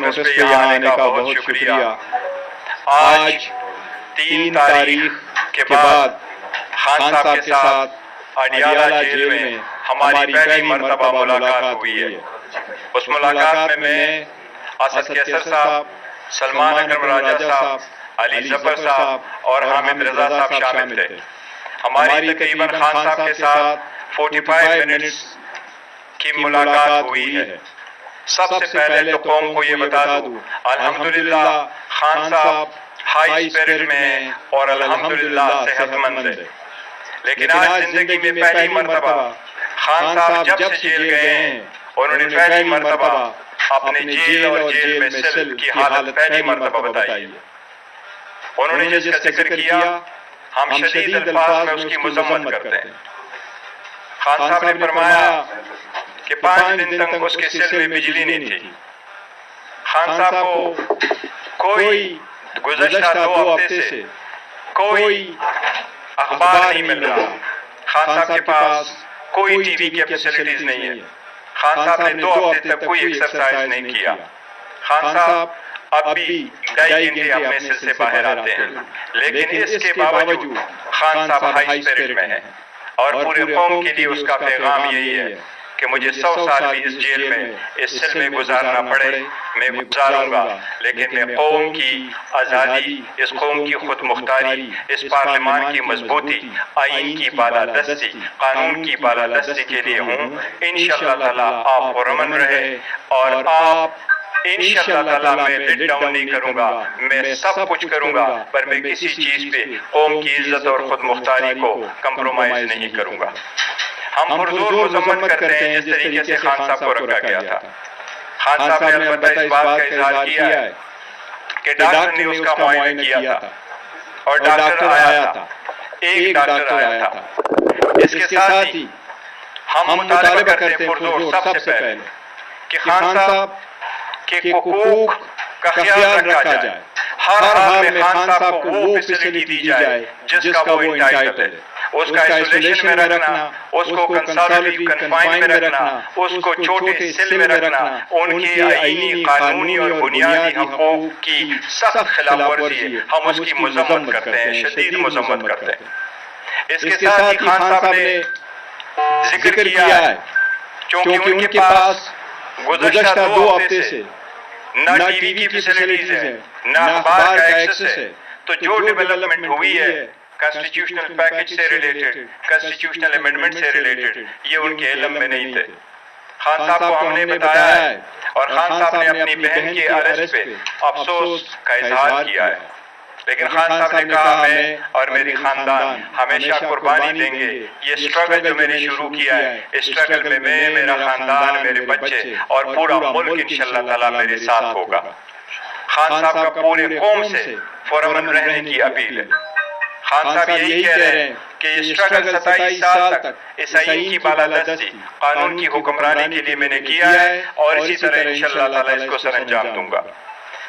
Notice پہ یہاں آنے کا بہت شکریہ۔ آج 3 تاریخ کے بعد خان صاحب کے ساتھ اڈیالہ جیل میں ہماری پہلی مرتبہ ملاقات ہوئی ہے۔ اس ملاقات میں اسد کیسر صاحب، سلمان اکرم راجہ صاحب، علی ظفر صاحب اور حامد رضا صاحب شامل تھے۔ ہماری تقریباً خان صاحب کے ساتھ 45 منٹس کی ملاقات ہوئی ہے۔ سب سے پہلے تو قوم کو یہ بتا دوں، الحمدللہ خان صاحب ہائی اسپرٹ میں ہیں اور الحمدللہ صحت مند ہے۔ لیکن آج زندگی میں پہلی مرتبہ خان صاحب جب سے جیل گئے ہیں، انہوں نے پہلی مرتبہ اپنے جیل اور جیل میں سیل کی حالت پہلی مرتبہ بتائی ہے۔ انہوں نے جس کا ذکر کیا، ہم شدید الفاظ میں اس کی مذمت کرتے ہیں۔ خان صاحب نے فرمایا کہ 5 دن تک اس کے سیل میں بجلی نہیں تھی۔ خان صاحب کو کوئی گزشتہ 2 ہفتے سے کوئی اخبار نہیں مل رہا۔ خان صاحب کے پاس کوئی ٹی وی کی فیسلٹیز نہیں ہے۔ خان صاحب نے 2 ہفتے تک کوئی ایکسرسائز نہیں کیا۔ خان صاحب اب بھی 2.5 گھنٹے اپنے سیل سے باہر آتے ہیں، لیکن اس کے باوجود خان صاحب ہائی اسپرٹ میں ہیں اور پورے قوم کے لیے اس کا پیغام یہی ہے کہ مجھے 100 سال بھی اس جیل میں اس سیل میں گزارنا پڑے، میں گزاروں گا، لیکن میں قوم کی آزادی، اس قوم کی خود مختاری، اس پارلیمان کی مضبوطی، آئین کی بالادستی، قانون کی بالادستی کے لیے ہوں۔ انشاءاللہ تعالیٰ آپ پرامن رہے اور آپ انشاءاللہ تعالیٰ میں لیٹ ڈاؤن نہیں کروں گا، میں سب کچھ کروں گا، پر میں کسی چیز پہ قوم کی عزت اور خود مختاری کو کمپرومائز نہیں کروں گا۔ ہم پرزور مذمت کرتے ہیں جس طریقے سے خان صاحب کو رکھا گیا تھا۔ خان صاحب نے البتہ اس بات کا اظہار کیا ہے کہ ڈاکٹر نے اس کا معائنہ کیا تھا اور ڈاکٹر آیا تھا، ایک ڈاکٹر آیا تھا۔ اس کے ساتھ ہی ہم مطالبہ کرتے ہیں پرزور سب سے پہلے کہ خان صاحب کے حقوق کا خیال رکھا جائے، ہر حال میں خان صاحب کو وہ فیسلٹی دی جائے جس کا وہ انٹائٹل ہے۔ اس کا آئسولیشن میں رکھنا، اس کو کنسالیڈیٹڈ کنفائن میں رکھنا، اس کو چھوٹے سیل میں رکھنا، ان کے آئینی، قانونی اور بنیادی حقوق کی سخت خلاف ورزی ہے۔ ہم اس کی مذمت کرتے ہیں، شدید مذمت کرتے ہیں۔ اس کے ساتھ ہی خان صاحب نے ذکر کیا ہے چونکہ ان کے پاس گزشتہ 2 ہفتے سے نہ ٹی وی کی فیسلٹیز ہیں، نہ اخبار کا ایکسس ہے، تو جو ڈیولپمنٹ ہوئی ہے کانسٹیٹیوشنل پیکج سے ریلیٹڈ، کانسٹیٹیوشنل امینڈمنٹ سے ریلیٹڈ، یہ ان کے علم میں نہیں تھے۔ خان صاحب کو ہم نے بتایا ہے اور خان صاحب نے اپنی بہن کے ارسٹ پہ افسوس کا اظہار کیا ہے، لیکن خان صاحب نے کہا میں اور میری خاندان ہمیشہ قربانی دیں گے۔ یہ اسٹرگل جو میں نے شروع کیا ہے، اس اسٹرگل میں میں، میرا خاندان، میرے بچے اور پورا ملک انشاءاللہ تعالیٰ میرے ساتھ ہوگا۔ خان صاحب کا پورے قوم سے پرامن رہنے کی اپیل ہے۔ خان صاحب یہی کہہ رہے ہیں کہ یہ اسٹرگل 27 سال تک اس آئین کی بالادستی، قانون کی حکمرانی کے لیے میں نے کیا ہے اور اسی طرح انشاءاللہ تعالیٰ اس کو سر انجام دوں گا۔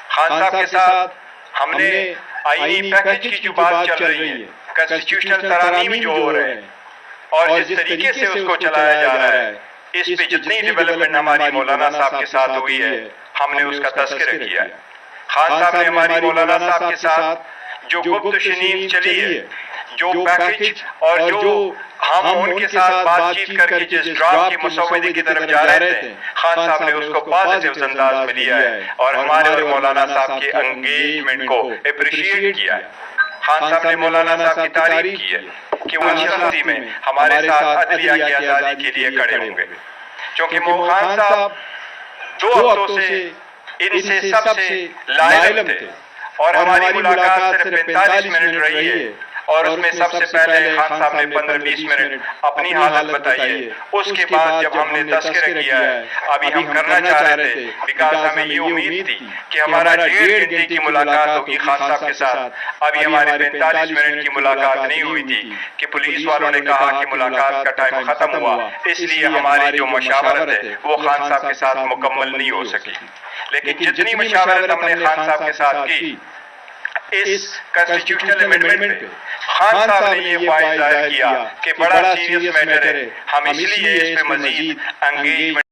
خان صاحب کے ساتھ ہم نے آئینی پیکج کی جو بات چل رہی ہے، کانسٹیٹیوشنل ترامیم جو ہو رہے ہیں اور جس طریقے سے اس کو چلایا جا رہا ہے، اس پہ جتنی ڈیولپمنٹ ہماری مولانا صاحب کے ساتھ ہوئی ہے، ہم نے اس کا تذکرہ کیا ہے۔ خان صاحب نے ہماری مولانا صاحب کے ساتھ جو گفت شنید چلی ہے، جو پیکج اور جو ہم ان کے ساتھ بات چیت کر کے جس ڈرافٹ کی مسودے کی طرف جا رہے تھے، خان صاحب نے اس کو پازیٹیو انداز میں لیا ہے اور ہمارے اور مولانا صاحب کے انگیجمنٹ کو اپریشیٹ کیا ہے۔ خان صاحب نے مولانا صاحب کی تعریف کی ہے کہ وہ انشاءاللہ میں ہمارے ساتھ عدلیہ کی آزادی کے لیے کھڑے ہوں گے، کیونکہ خان صاحب 2 ہفتوں سے ان سے سب سے لاعلم تھے اور ہماری ملاقات صرف 45 منٹ رہی ہے اور اس میں سب سے پہلے خان صاحب نے 15-20 منٹ اپنی حالت بتائی ہے۔ اس کے بعد جب ہم نے تذکرہ کیا ہے، ابھی ہم کرنا چاہ رہے تھے بیکاز ہمیں یہ امید تھی کہ ہمارا 1.5 گھنٹے کی ملاقات ہوگی خان صاحب کے ساتھ، ابھی ہماری 45 منٹ کی ملاقات نہیں ہوئی تھی کہ پولیس والوں نے کہا کہ ملاقات کا ٹائم ختم ہوا، اس لیے ہماری جو مشاورت ہے وہ خان صاحب کے ساتھ مکمل نہیں ہو سکی۔ لیکن جتنی مشاورت ہم نے خان صاحب کے ساتھ کی اس کانسٹیٹیوشنل امینڈمنٹ پہ، خان صاحب نے یہ فائدہ ظاہر کیا کہ بڑا سیریس میٹر ہے، ہم اس لیے اس پہ مزید انگیجمنٹ